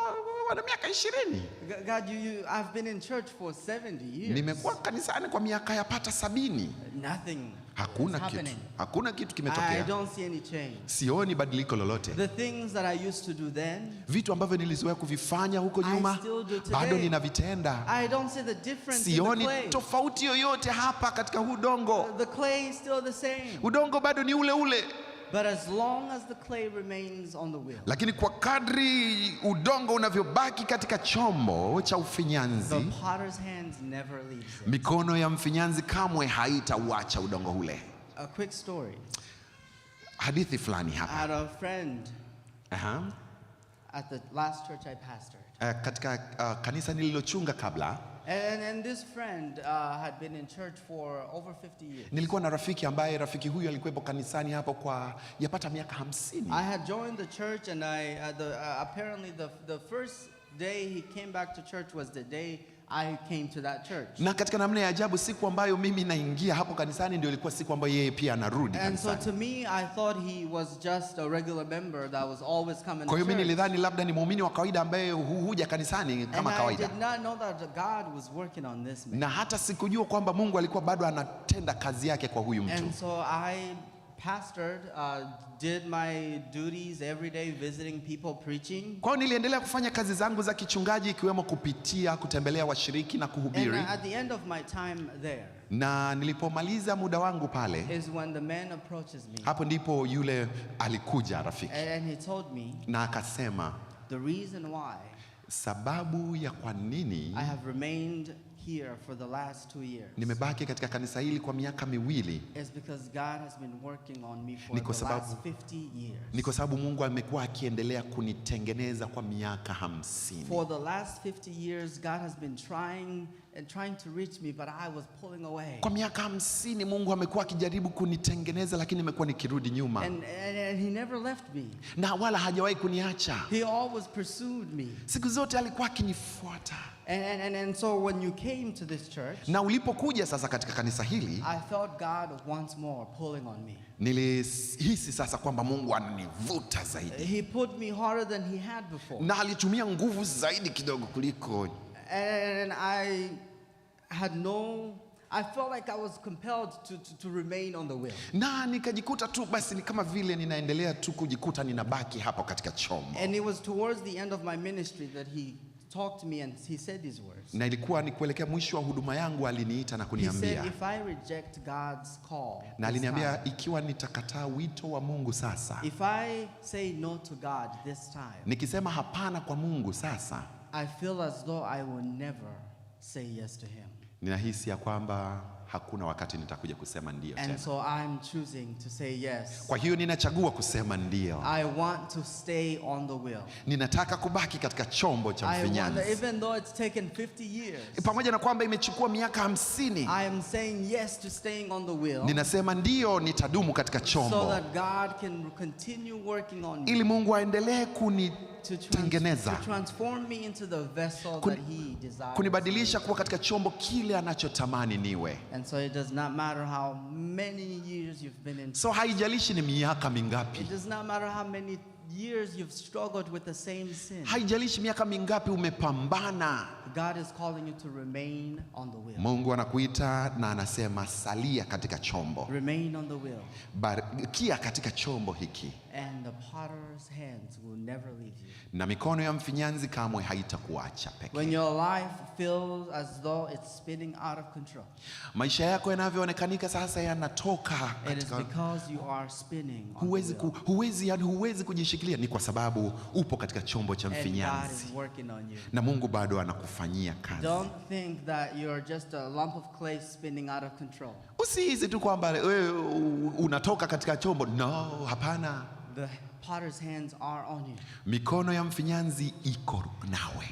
ana miaka 20. God, I've been in church for 70 years. Nimekuwa kanisani kwa miaka yapata 70. Nothing Hakuna is kitu. happening. Hakuna kitu I kimetokea. don't see any change. Sioni badiliko lolote. The things that I used to do then, Vitu ambavyo nilizoea kuvifanya huko I nyuma still do today. bado ninavitenda. I don't see the difference in the Sioni clay. tofauti yoyote hapa katika udongo. The clay is still the same. Udongo bado ni ule ule. But as long as the clay remains on the wheel, Lakini kwa kadri udongo unavyobaki katika chombo cha the ufinyanzi, potter's hands never leaves it. mikono ya mfinyanzi kamwe haitauacha udongo ule. A quick story. Hadithi fulani I hapa. had a friend Aha. at the last church I pastored. Katika kanisa nililochunga kabla, And this friend had been in church for over 50 years. nilikuwa na rafiki ambaye rafiki huyu alikuwepo kanisani hapo kwa yapata miaka 50. I had joined the church, and apparently the first day he came back to church was the day I came to that church. Na katika namna ya ajabu, siku ambayo mimi naingia hapo kanisani ndio ilikuwa siku ambayo yeye pia anarudi And so kanisani. to me, I thought he was just a regular member that was always coming Kwa to hiyo mimi church. nilidhani labda ni muumini wa kawaida ambaye huja kanisani kama And I kawaida. did not know that God was working on this man. Na hata sikujua kwamba Mungu alikuwa bado anatenda kazi yake kwa huyu mtu. And so I pastored, did my duties every day, visiting people, preaching. Kwa hiyo niliendelea kufanya kazi zangu za kichungaji, ikiwemo kutembelea washiriki na And kuhubiri. at the end of my time there Na nilipomaliza muda wangu pale, is when the man approaches me. hapo ndipo yule alikuja rafiki And he told me na akasema the reason why sababu ya kwa nini I have remained here for the last 2 years nimebaki katika kanisa hili kwa miaka miwili is because God has been working on me for Ni kwa the last sababu- 50 years. ni kwa sababu Mungu amekuwa akiendelea kunitengeneza kwa miaka 50. For the last 50 years, God has been trying to reach me, but I was pulling away. Kwa miaka 50 Mungu amekuwa akijaribu kunitengeneza, lakini nimekuwa nikirudi nyuma, And he never left me. na wala hajawahi kuniacha. He always pursued me. Siku zote alikuwa akinifuata. And so when you came to this church, Na ulipokuja sasa katika kanisa hili, I felt God once more pulling on me. nilihisi sasa kwamba Mungu ananivuta zaidi, He put me harder than he had before. na alitumia nguvu zaidi kidogo kuliko. And I felt like I was compelled to remain on the wheel. Na nikajikuta tu basi ni kama vile ninaendelea tu kujikuta ninabaki hapo katika chombo. And it was towards the end of my ministry that he talked to me and he said these words. Na ilikuwa ni kuelekea mwisho wa huduma yangu, aliniita na He kuniambia, said, if I reject God's call, na this aliniambia time, ikiwa nitakataa wito wa Mungu sasa, if I say no to God this time, nikisema hapana kwa Mungu sasa, I feel as though I will never say yes to him. ninahisi ya kwamba hakuna wakati nitakuja kusema ndio And tena. so I'm choosing to say yes. Kwa hiyo ninachagua kusema ndio. I want to stay on the wheel. Ninataka kubaki katika chombo cha I wonder, mfinyanzi. even though it's taken 50 years, Pamoja na kwamba imechukua miaka 50, I am saying yes to staying on the wheel ninasema ndio, nitadumu katika so chombo that God can continue working on me. ili Mungu aendelee To kunitengeneza, transform me into the vessel Kun- that he desires. kunibadilisha kuwa katika chombo kile anachotamani niwe. And so it does not matter how many years you've been in. So haijalishi ni miaka mingapi, It does not matter how many years you've struggled with the same sin. haijalishi miaka mingapi umepambana, God is calling you to remain on the wheel. Mungu anakuita na anasema salia katika chombo, Remain on the wheel. bakia katika chombo hiki, And the potter's hands will never leave you. na mikono ya mfinyanzi kamwe haitakuacha peke. When your life feels as though it's spinning out of control, Maisha yako yanavyoonekanika sasa yanatoka it is katika, because you are spinning on the huwezi, wheel. huwezi kujishikilia, ni kwa sababu upo katika chombo cha And God mfinyanzi is working on you. na Mungu bado anakufanyia kazi. Don't think that you're just a lump of clay spinning out of control. Usihisi tu kwamba wewe unatoka katika chombo. No, hapana. The potter's hands are on you. Mikono ya mfinyanzi iko nawe.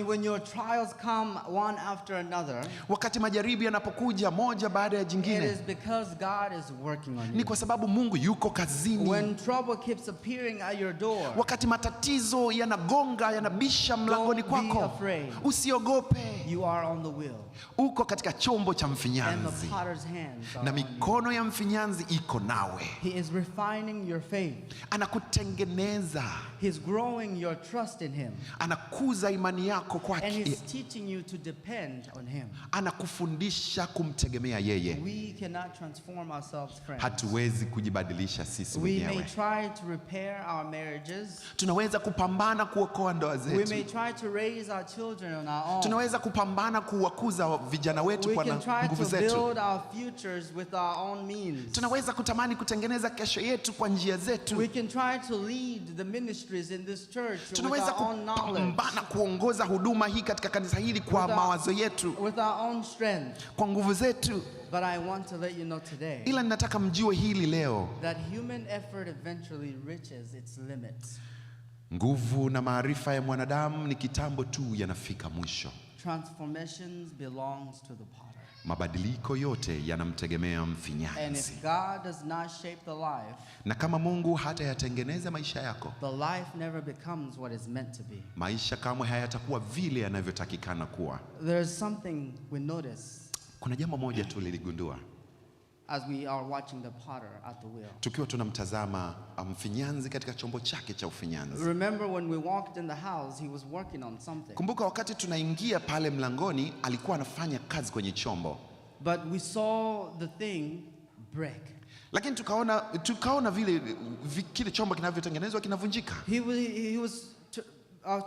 When your trials come one after another, Wakati majaribu yanapokuja moja baada ya it jingine, is because God is working on ni you. kwa sababu Mungu yuko kazini. When trouble keeps appearing at your door, Wakati matatizo yanagonga, yanabisha mlangoni Don't be kwako, afraid. usiogope. you are on the wheel. Uko katika chombo cha And the mfinyanzi potter's hands are na on you. mikono ya mfinyanzi iko nawe. He is refining your faith. Anakutengeneza, He's growing your trust in him. anakuza imani yako And kwake, he's teaching you to depend on him. anakufundisha kumtegemea yeye. We cannot transform ourselves, friends. Hatuwezi kujibadilisha sisi We may wenyewe. try to repair our marriages. Tunaweza kupambana kuokoa ndoa We zetu, may try to raise our children on our own. tunaweza kupambana kuwakuza vijana wetu We kwa can try nguvu to zetu, build our futures with our own means. tunaweza kutamani kutengeneza kesho yetu kwa njia zetu, We can try to lead the ministries in this church with tunaweza our own knowledge, kupambana kuongoza huduma hii katika kanisa hili kwa With our- mawazo yetu, with our own strength. kwa nguvu zetu. But I want to let you know today Ila ninataka mjue hili leo, that human effort eventually reaches its limits. nguvu na maarifa ya mwanadamu ni kitambo tu yanafika mwisho. Transformations belongs to the potter. Mabadiliko yote yanamtegemea And mfinyanzi, if God does not shape the life, na kama Mungu hatayatengeneza maisha yako, the life never becomes what it's meant to be. maisha kamwe hayatakuwa vile yanavyotakikana kuwa. There's something we notice Kuna jambo moja tu liligundua as we are watching the potter at the wheel. tukiwa tunamtazama mfinyanzi katika chombo chake cha ufinyanzi. Remember when we walked in the house, he was working on something. Kumbuka wakati tunaingia pale mlangoni, alikuwa anafanya kazi kwenye chombo, But we saw the thing break. lakini tukaona vile kile chombo kinavyotengenezwa kinavunjika. He was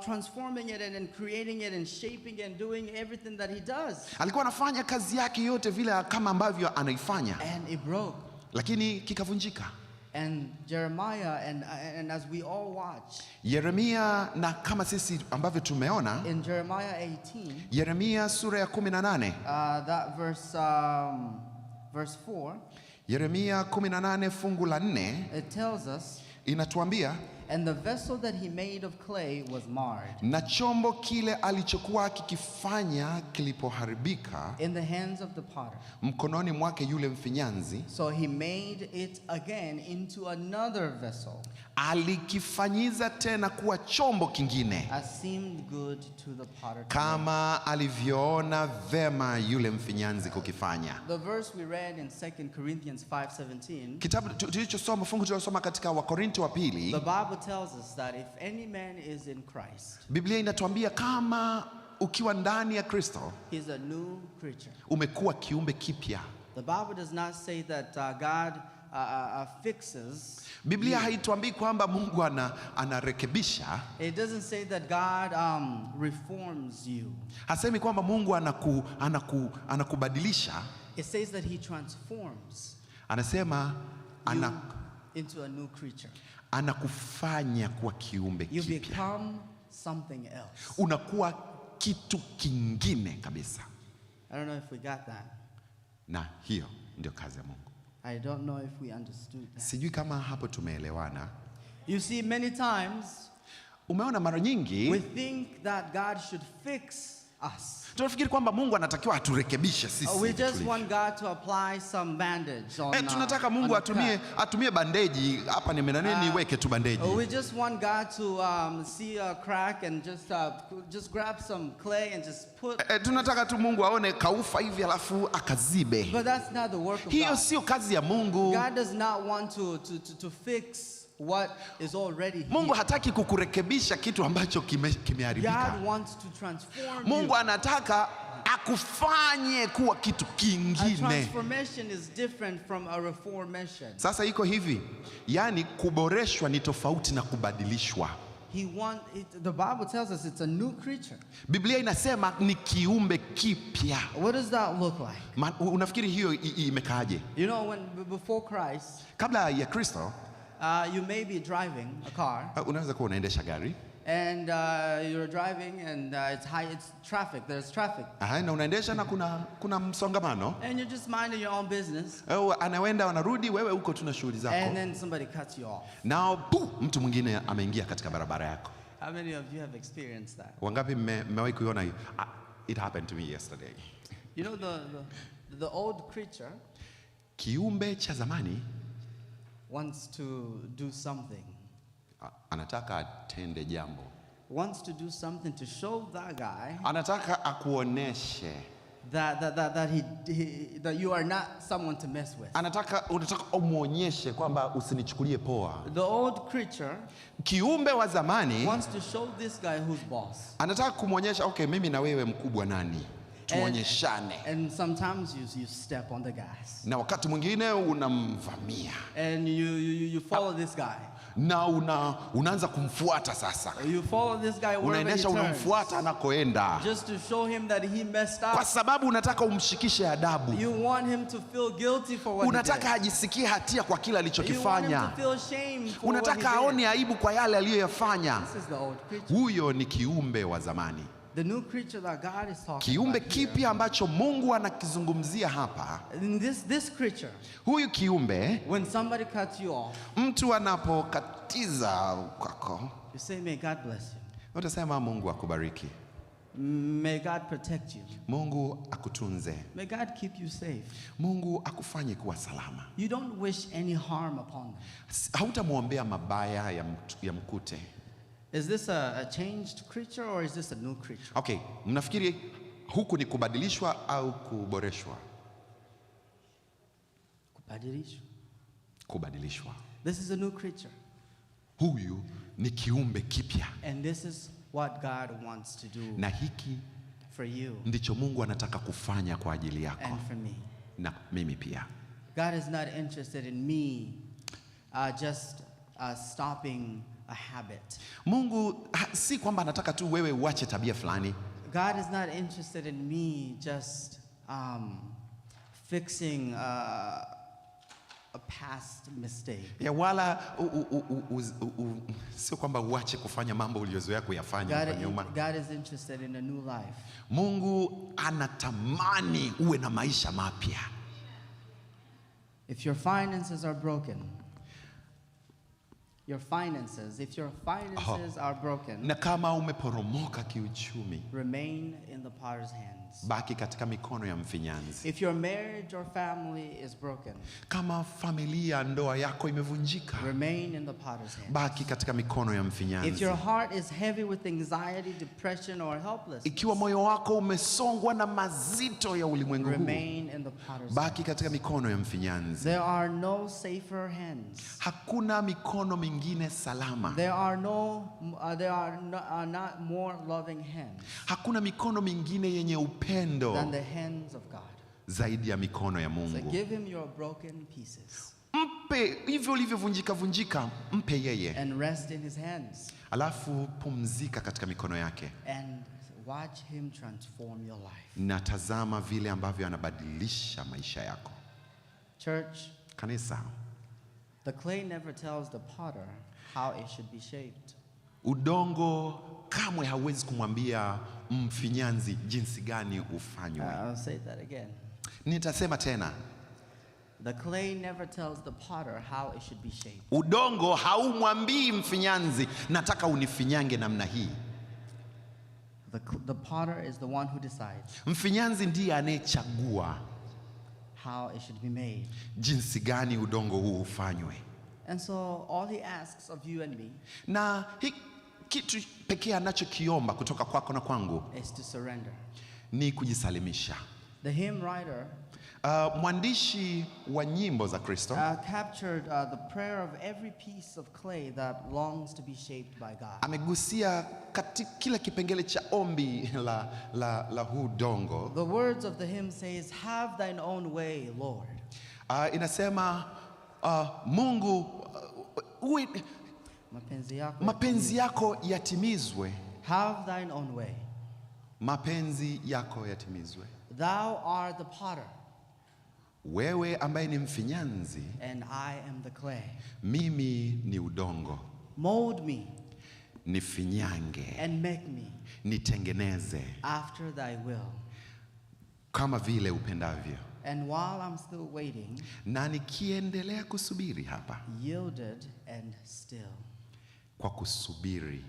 transforming it and creating it and shaping it and doing everything that he does. Alikuwa anafanya kazi yake yote vile kama ambavyo anaifanya, And it broke. lakini kikavunjika. And Jeremiah, and as we all watch, Yeremia, na kama sisi ambavyo tumeona in Jeremiah 18, Yeremia sura ya 18, that verse 4, Yeremia 18 fungu la 4 it tells us, inatuambia, and the vessel that he made of clay was marred na chombo kile alichokuwa kikifanya kilipoharibika in the hands of the potter. mkononi mwake yule mfinyanzi, So he made it again into another vessel, alikifanyiza tena kuwa chombo kingine, as seemed good to the potter. kama alivyoona vema yule mfinyanzi kukifanya. The verse we read in 2 Corinthians 5:17, Kitabu tulichosoma, fungu tulilosoma katika Wakorinto wa pili, the Bible tells us that if any man is in Christ, Biblia inatuambia kama ukiwa ndani ya Kristo he's a new creature. umekuwa kiumbe kipya. The Bible does not say that God fixes. Biblia haituambii kwamba Mungu anarekebisha. It doesn't say that God reforms you. Hasemi kwamba Mungu anakubadilisha. It says that he transforms Anasema you into a new creature. Anakufanya kuwa kiumbe You kipya. become something else. Unakuwa kitu kingine kabisa. I don't know if we got that. Na hiyo ndio kazi ya Mungu. I don't know if we understood that. Sijui kama hapo tumeelewana. You see, many times Umeona, mara nyingi we think that God should fix us. tunafikiri kwamba Mungu anatakiwa aturekebishe sisi. We just want God to apply some bandage on Tunataka Mungu on the atumie bandeji hapa, niweke tu bandeji. we just want God to see a crack and just grab some clay and just put. Tunataka tu Mungu aone kaufa hivi alafu akazibe. But that's not the work of Hiyo God. sio kazi ya Mungu. God does not want to fix what is already here. Mungu hataki kukurekebisha kitu ambacho kimeharibika. God wants to transform Mungu you. anataka akufanye kuwa kitu A kingine. transformation is different from a reformation. Sasa iko hivi, yani kuboreshwa ni tofauti na kubadilishwa. The Bible tells us it's a new creature. Biblia inasema ni kiumbe kipya. What does that look like? Unafikiri hiyo imekaaje? You know, before Christ, Kabla ya Kristo, you may be driving a car, unaweza kuwa unaendesha gari. and you're driving, and it's traffic. There's traffic, Na unaendesha na kuna msongamano. and you're just minding your own business, Anaenda wanarudi, wewe uko tuna shughuli zako. and then somebody cuts you off. Nao mtu mwingine ameingia katika barabara yako. How many of you have experienced that? Wangapi mmewahi kuiona hiyo? It happened to me yesterday. You know, the old creature Kiumbe cha zamani wants to do something. Anataka atende jambo. Wants to do something to show that guy Anataka akuoneshe. that you are not someone to mess with. Unataka umuonyeshe kwamba usinichukulie poa. The old creature Kiumbe wa zamani wants to show this guy who's boss. anataka kumuonyesha, okay, mimi na wewe mkubwa nani? Tuonyeshane. And sometimes you step on the gas. Na wakati mwingine unamvamia. And you follow this guy. Na unaanza kumfuata sasa. You follow this guy wherever he Unaendesha, turns. unamfuata anakoenda. Just to show him that he messed up. Kwa sababu unataka umshikishe adabu. You want him to feel guilty for what Unataka he did. ajisikie hatia kwa kila You want alichokifanya. him to feel shame for Unataka what he aone did. aibu kwa yale aliyoyafanya. This is the old creature. Huyo ni kiumbe wa zamani. The new creature that God is talking Kiumbe about here. kipya ambacho Mungu anakizungumzia hapa. In this creature, Huyu kiumbe, when somebody cuts you off, mtu anapokatiza kwako, you say, may God bless you. utasema Mungu akubariki. May God protect you. Mungu akutunze. May God keep you safe. Mungu akufanye kuwa salama. You don't wish any harm upon them. Hautamwombea mabaya ya mkute. Is this a changed creature or is this a new creature? Okay, mnafikiri huku ni kubadilishwa au kuboreshwa? Kubadilishwa. This is a new creature. Huyu ni kiumbe kipya. And this is what God wants to do Na hiki for you ndicho Mungu anataka kufanya kwa ajili yako and for me. na mimi pia. God is not interested in me just stopping a habit. Mungu si kwamba anataka tu wewe uache tabia fulani. God is not interested in me just fixing a past mistake. Ya wala sio kwamba uache kufanya mambo uliyozoea kuyafanya kwa nyuma. God is interested in a new life. Mungu anatamani uwe na maisha mapya. If your finances are broken, if your finances are broken, na kama umeporomoka kiuchumi, remain in the potter's hands. Baki katika mikono ya mfinyanzi. If your marriage or family is broken, kama familia, ndoa yako imevunjika, remain in the potter's hands. Baki katika mikono ya mfinyanzi. If your heart is heavy with anxiety, depression or helplessness, ikiwa moyo wako umesongwa na mazito ya ulimwengu huu, remain in the potter's baki katika mikono ya mfinyanzi. There are no safer hands. Hakuna mikono mingine salama. There are not more loving hands. Hakuna mikono mingine yenye upendo than the hands of God. Zaidi ya mikono ya Mungu. So give him your broken pieces. Mpe hivyo ulivyovunjika, mpe yeye. And rest in his hands. Alafu pumzika katika mikono yake. And watch him transform your life. Na tazama vile ambavyo anabadilisha maisha yako. Church, kanisa, the clay never tells the potter how it should be shaped. Udongo kamwe hawezi kumwambia mfinyanzi jinsi gani ufanywe. I'll say that again. Nitasema tena. The clay never tells the potter how it should be shaped. Udongo haumwambii mfinyanzi nataka unifinyange namna hii. The potter is the one who decides. Mfinyanzi ndiye anayechagua how it should be made. Jinsi gani udongo huu ufanywe. And so all he asks of you and me, na kitu pekee anachokiomba kutoka kwako na kwangu, is to surrender. Ni kujisalimisha. The hymn writer, mwandishi wa nyimbo za Kristo, captured the prayer of every piece of clay that longs to be shaped by God. Amegusia katika kila kipengele cha ombi la huu dongo. The words of the hymn says, "Have thine own way, Lord." Inasema Mungu mapenzi yako yatimizwe. Have thine own way. Mapenzi yako yatimizwe. Thou art the potter. Wewe ambaye ni mfinyanzi. And I am the clay. Mimi ni udongo. Mold me. Nifinyange. And make me. Nitengeneze. After thy will. Kama vile upendavyo. And while I'm still waiting, na nikiendelea kusubiri hapa, yielded and still. Kwa kusubiri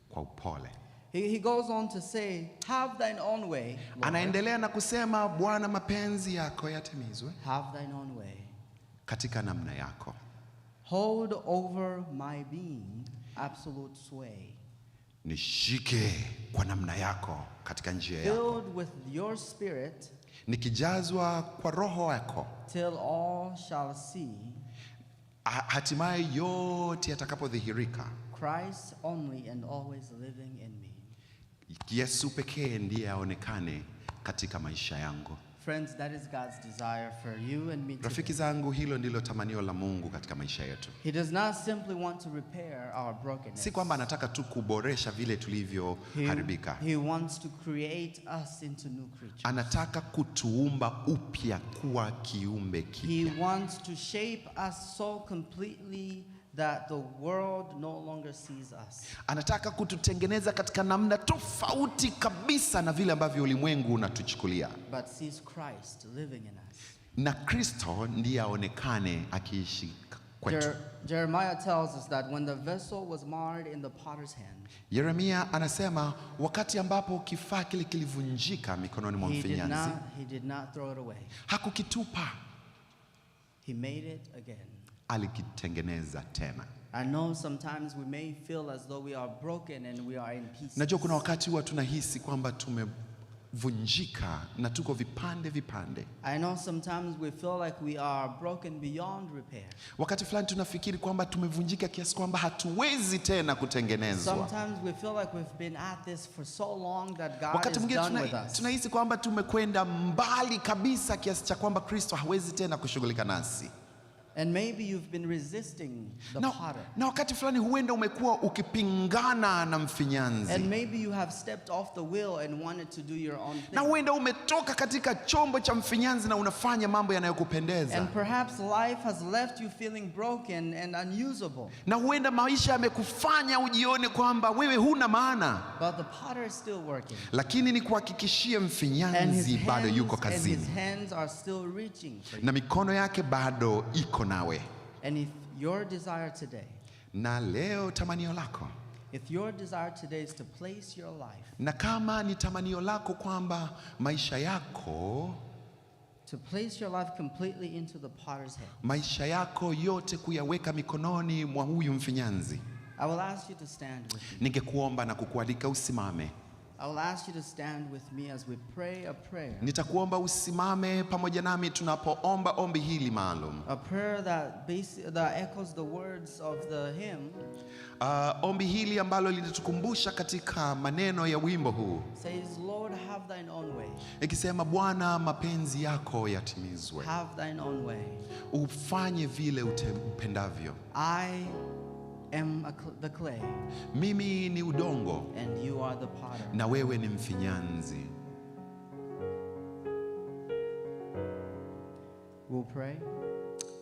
kwa upole. He goes on to say, have thine own way, Lord. Anaendelea na kusema, Bwana, mapenzi yako yatimizwe. Have thine own way. Katika namna yako. Hold over my being absolute sway. Nishike kwa namna yako katika njia yako. Filled with your spirit. Nikijazwa kwa roho yako. Till all shall see. Hatimaye yote yatakapodhihirika. Christ only and always living in me. Yesu pekee ndiye aonekane katika maisha yangu. Friends, that is God's desire for you and me today. Rafiki zangu, hilo ndilo tamanio la Mungu katika maisha yetu. He does not simply want to repair our brokenness. Si kwamba anataka tu kuboresha vile tulivyoharibika. He wants to create us into new creatures. Anataka kutuumba upya kuwa kiumbe kipya. He wants to shape us so completely that the world no longer sees us. Anataka kututengeneza katika namna tofauti kabisa na vile ambavyo ulimwengu unatuchukulia. But sees Christ living in us. Na Kristo ndiye aonekane akiishi kwetu. Jeremiah tells us that when the vessel was marred in the potter's hand, Yeremia anasema wakati ambapo kifaa kile kilivunjika mikononi mwa mfinyanzi, he did not throw it away. Hakukitupa. He made it again. Alikitengeneza tena. I know sometimes we may feel as though we are broken and we are in pieces. Najua kuna wakati huwa tunahisi kwamba tumevunjika na tuko vipande vipande. I know sometimes we feel like we are broken beyond repair. Wakati fulani tunafikiri kwamba tumevunjika kiasi kwamba hatuwezi tena kutengenezwa. Sometimes we feel like we've been at this for so long that God wakati is done with mwingine us. tunahisi kwamba tumekwenda mbali kabisa kiasi cha kwamba Kristo hawezi tena kushughulika nasi. And maybe you've been resisting the potter. Na wakati fulani huenda umekuwa ukipingana na mfinyanzi. And maybe you have stepped off the wheel and wanted to do your own thing. Na huenda umetoka katika chombo cha mfinyanzi na unafanya mambo yanayokupendeza. And perhaps life has left you feeling broken and unusable. Na huenda maisha yamekufanya ujione kwamba wewe huna maana. But the potter is still working. Lakini ni kuhakikishie mfinyanzi bado yuko kazini. And his hands are still reaching for you. Na mikono yake bado iko nawe. And if your desire today, na leo tamanio lako, if your desire today is to place your life, na kama ni tamanio lako kwamba maisha yako, to place your life completely into the potter's hand, maisha yako yote kuyaweka mikononi mwa huyu mfinyanzi, I will ask you to stand with me. ningekuomba na kukualika usimame. I will ask you to stand with me as we pray a prayer. Nitakuomba usimame pamoja nami tunapoomba ombi hili maalum. A prayer that echoes the words of the hymn. Ombi hili ambalo linatukumbusha katika maneno ya wimbo huu. Says, Lord, have thine own way. Ikisema, Bwana, mapenzi yako yatimizwe. Have thine own way. Ufanye vile upendavyo. I am the clay. Mimi ni udongo. And you are the potter. Na wewe ni mfinyanzi. We'll pray.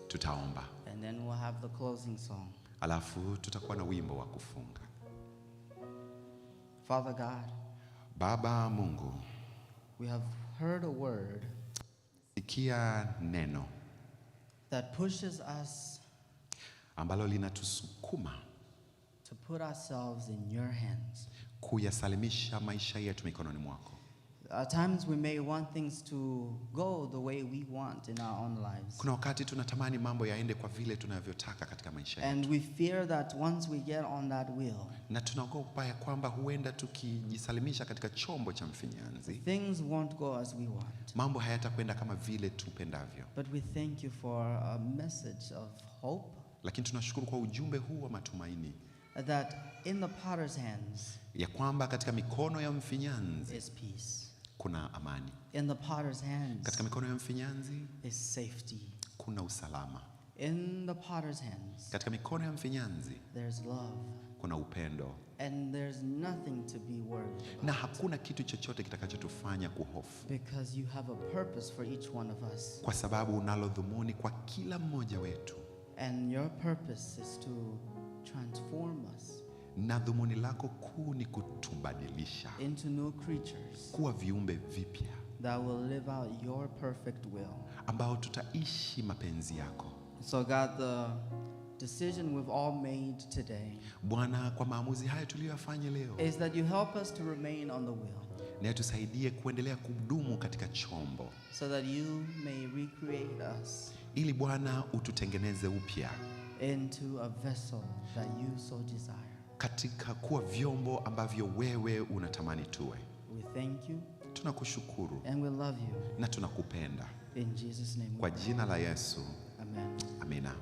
Tutaomba. And then we'll have the closing song. Alafu tutakuwa na wimbo wa kufunga. Father God, Baba Mungu, we have heard a word sikia neno that pushes us ambalo linatusukuma to put ourselves in your hands. kuyasalimisha maisha yetu mikononi mwako. At times we may want things to go the way we want in our own lives. Kuna wakati tunatamani mambo yaende kwa vile tunavyotaka katika maisha yetu. And we fear that once we get on that wheel, Na tunaogopa ya kwamba huenda tukijisalimisha katika chombo cha mfinyanzi, things won't go as we want. mambo hayatakwenda kama vile tupendavyo. But we thank you for a message of hope. Lakini tunashukuru kwa ujumbe huu wa matumaini. That in the potter's hands Ya kwamba katika mikono ya mfinyanzi is peace. kuna amani. In the potter's hands Katika mikono ya mfinyanzi is safety. kuna usalama. In the potter's hands Katika mikono ya mfinyanzi there's love. kuna upendo. And there's nothing to be worried about. Na hakuna kitu chochote kitakachotufanya kuhofu. Because you have a purpose for each one of us. Kwa sababu unalo dhumuni kwa kila mmoja wetu. And your purpose is to transform us Na dhumuni lako kuu ni kutubadilisha into new creatures kuwa viumbe vipya that will live out your perfect will. ambao tutaishi mapenzi yako. So God, the decision we've all made today Bwana, kwa maamuzi haya tuliyofanya leo, is that you help us to remain on the wheel, na tusaidie kuendelea kudumu katika chombo, so that you may recreate us ili Bwana ututengeneze upya into a vessel that you so desire. katika kuwa vyombo ambavyo wewe unatamani tuwe. We thank you Tunakushukuru and we love you. na tunakupenda. In Jesus' name we Kwa pray. jina la Yesu. Amen. Amina.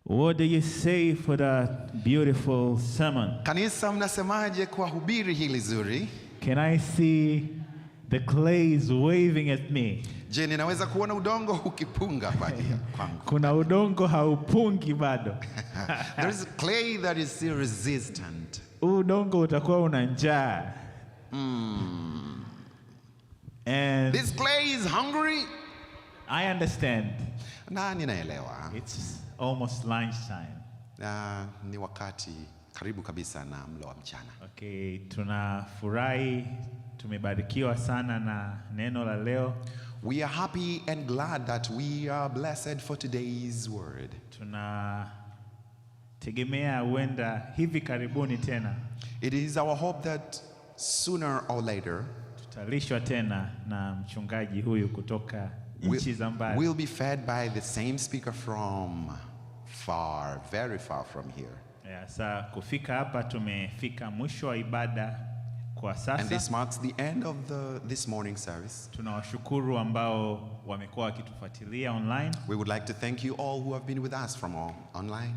What do you say for that beautiful sermon? Kanisa, mnasemaje kwa hubiri hili zuri? Can I see the clays waving at me? Je, ninaweza kuona udongo ukipunga pale kwangu? Kuna udongo haupungi bado. There is clay that is still resistant. Udongo utakuwa una njaa. And This clay is hungry. I understand. Na ninaelewa. It's almost lunchtime. Na ni wakati karibu kabisa na mlo wa mchana. Okay, tunafurahi, tumebarikiwa sana na neno la leo. We are happy and glad that we are blessed for today's word. Tunategemea huenda hivi karibuni tena It is our hope that sooner or later tutalishwa tena na mchungaji huyu kutoka nchi za mbali. we'll be fed by the same speaker from far, very far from here. Sasa kufika hapa tumefika mwisho wa ibada kwa And this sasa. marks the end of this morning service. Tunawashukuru ambao wamekuwa wakitufuatilia online. We would like to thank you all who have been with us from online.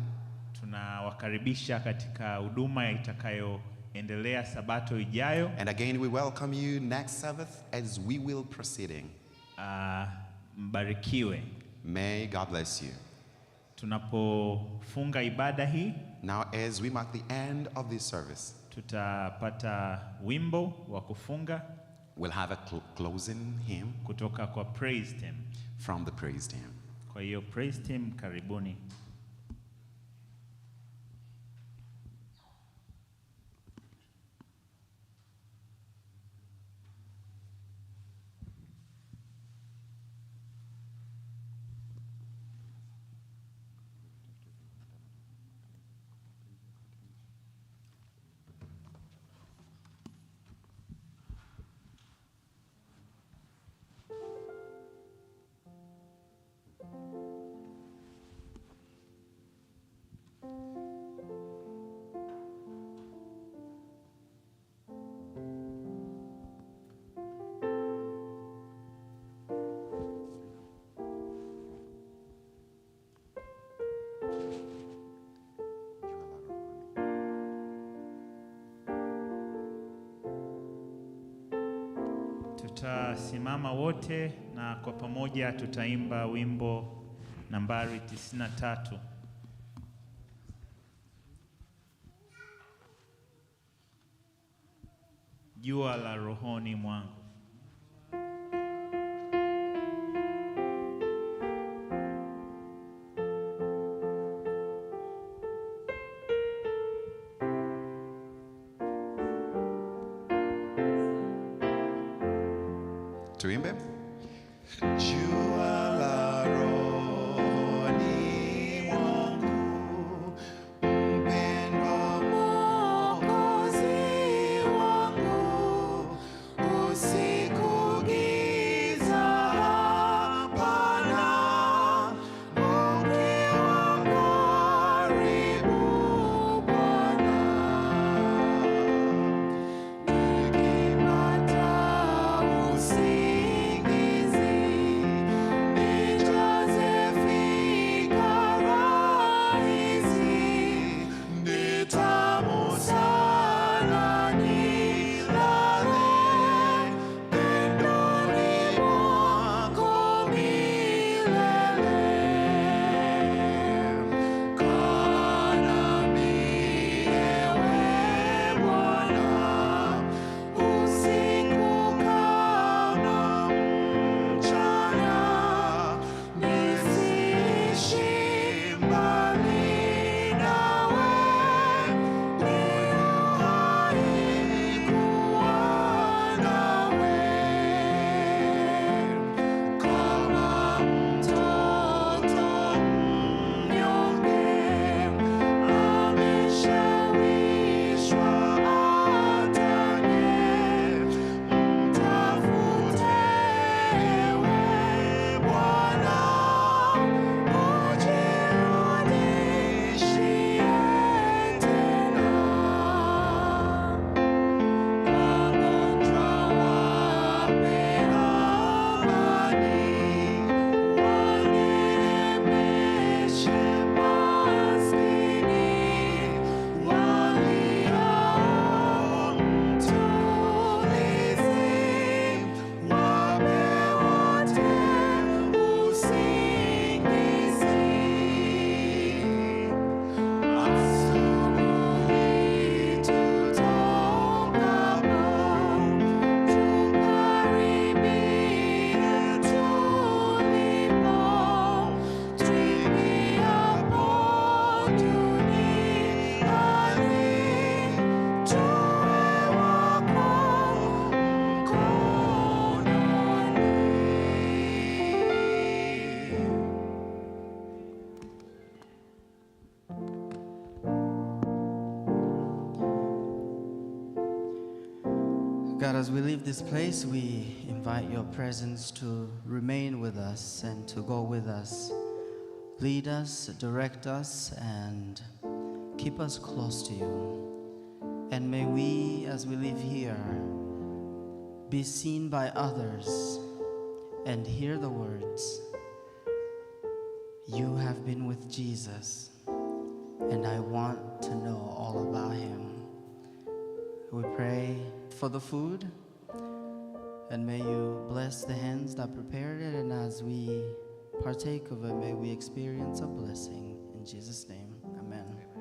Tunawakaribisha katika huduma itakayoendelea Sabato ijayo. And again, we welcome you next Sabbath as we will proceeding. Mbarikiwe. May God bless you. Tunapofunga ibada hii, Now, as we mark the end of this service, tutapata wimbo wa kufunga we'll have a closing hymn kutoka kwa praise team. from the praise team. Kwa hiyo praise team, karibuni. Tutasimama wote na kwa pamoja tutaimba wimbo nambari 93. Jua la rohoni mwangu. Tuimbe. Jua la rohoni mwangu, mpendwa Mwokozi wangu, usiku giza hapana, ukiwa karibu Bwana. Nikipata usingizi, nijaze fikra hizi, ni tamu sana nilale pendoni mwako milele. Kaa nami ewe Bwana, usiku kama mchana, nisiishi mbali nawe, niwe hai kuwa nawe. Kama mtoto mnyonge, ameshawishwa atanye, mtafute ewe Bwana, ujirudishie tena. Wagonjwa wape amani, waneemeshe maskini, waliao mtulizi, wape wote usingizi. Asubuhi tutokapo, tukaribie tulipo, tuingiapo duniani, tuwe wako mkononi. God, as we leave this place, we invite your presence to remain with us and to go with us. Lead us, direct us, and keep us close to you. And may we, as we live here, be seen by others and hear the words, "You have been with Jesus, and I want to know all about him." We pray for the food, and may you bless the hands that prepared it, and as we partake of it, may we experience a blessing. In Jesus' name, amen.